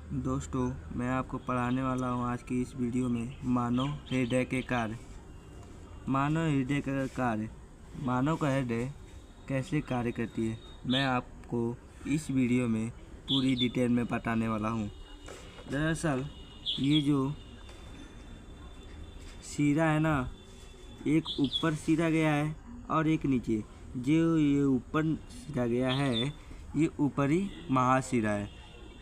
दोस्तों, मैं आपको पढ़ाने वाला हूँ आज की इस वीडियो में मानव हृदय के कार्य। मानव हृदय का कार्य, मानव का हृदय कैसे कार्य करती है, मैं आपको इस वीडियो में पूरी डिटेल में बताने वाला हूँ। दरअसल ये जो सिरा है ना, एक ऊपर सिरा गया है और एक नीचे। जो ये ऊपर सिरा गया है, ये ऊपरी महाशिरा है।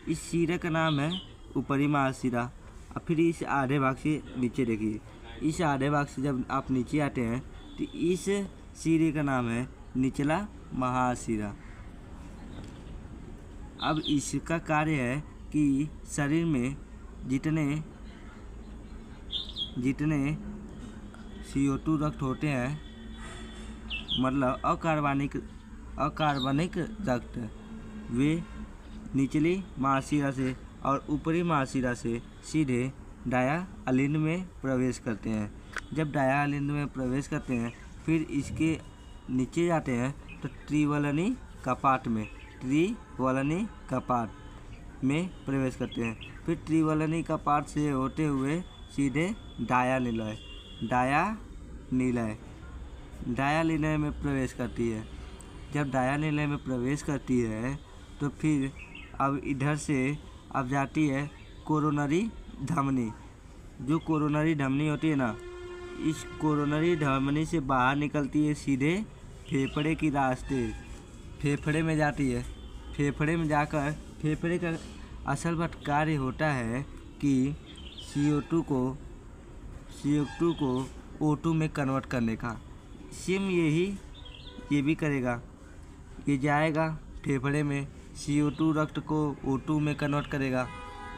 इस सिरे का नाम है ऊपरी महाशिरा। और फिर इस आधे भाग से नीचे देखिए, इस आधे भाग से जब आप नीचे आते हैं तो इस सिरे का नाम है निचला महाशिरा। अब इसका कार्य है कि शरीर में जितने CO2 रक्त होते हैं, मतलब अकार्बनिक रक्त, वे निचली महाशिरा से और ऊपरी महाशिरा से सीधे डायालिन में प्रवेश करते हैं। जब डायालिन में प्रवेश करते हैं, फिर इसके नीचे जाते हैं तो त्रिवलनी कपाट में प्रवेश करते हैं। फिर त्रिवलनी कपाट से होते हुए सीधे डायालिनय में प्रवेश करती है। जब डायालिनय में प्रवेश करती है तो फिर अब इधर से अब जाती है कोरोनरी धमनी। जो कोरोनरी धमनी होती है ना, इस कोरोनरी धमनी से बाहर निकलती है, सीधे फेफड़े की रास्ते फेफड़े में जाती है। फेफड़े में जाकर फेफड़े का असल बात कार्य होता है कि CO2 को O2 में कन्वर्ट करने का। सेम ये भी करेगा। ये जाएगा फेफड़े में, CO2 रक्त को O2 में कन्वर्ट करेगा।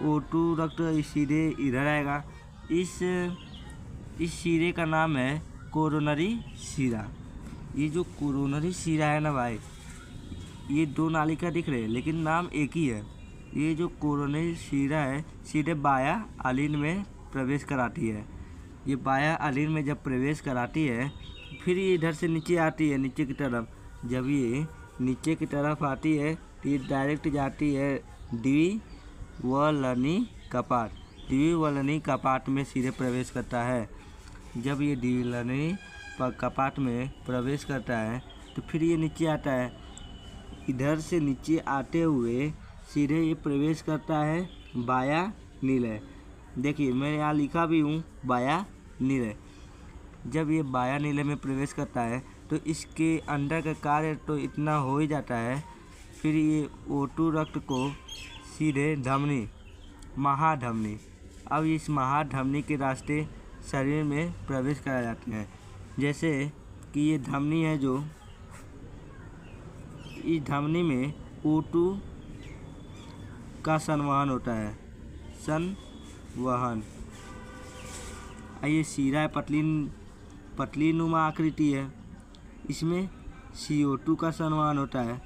O2 रक्त सीधे इधर आएगा। इस सिरे का नाम है कोरोनरी सिरा। ये जो कोरोनरी सिरा है ना भाई, ये दो नालिका दिख रहे हैं लेकिन नाम एक ही है। ये जो कोरोनरी सिरा है सीधे बाया आलिन में प्रवेश कराती है। ये बाया आलिन में जब प्रवेश कराती है, फिर ये इधर से नीचे आती है, नीचे की तरफ। जब ये नीचे की तरफ आती है तो ये डायरेक्ट जाती है द्विवलनी कपाट में सीधे प्रवेश करता है। जब ये द्विवलनी कपाट में प्रवेश करता है तो फिर ये नीचे आता है। इधर से नीचे आते हुए सीधे ये प्रवेश करता है बाया नीलय। देखिए मैं यहाँ लिखा भी हूँ बाया नीलय। जब ये बाया नीलय में प्रवेश करता है तो इसके अंदर का कार्य तो इतना हो ही जाता है। फिर ये O2 रक्त को सीधे महाधमनी, अब इस महाधमनी के रास्ते शरीर में प्रवेश कराए जाते हैं। जैसे कि ये धमनी है, जो इस धमनी में O2 का संवहन होता है। ये सिरा है, पतली नुमा आकृति है। इसमें CO2 का संवहन होता है।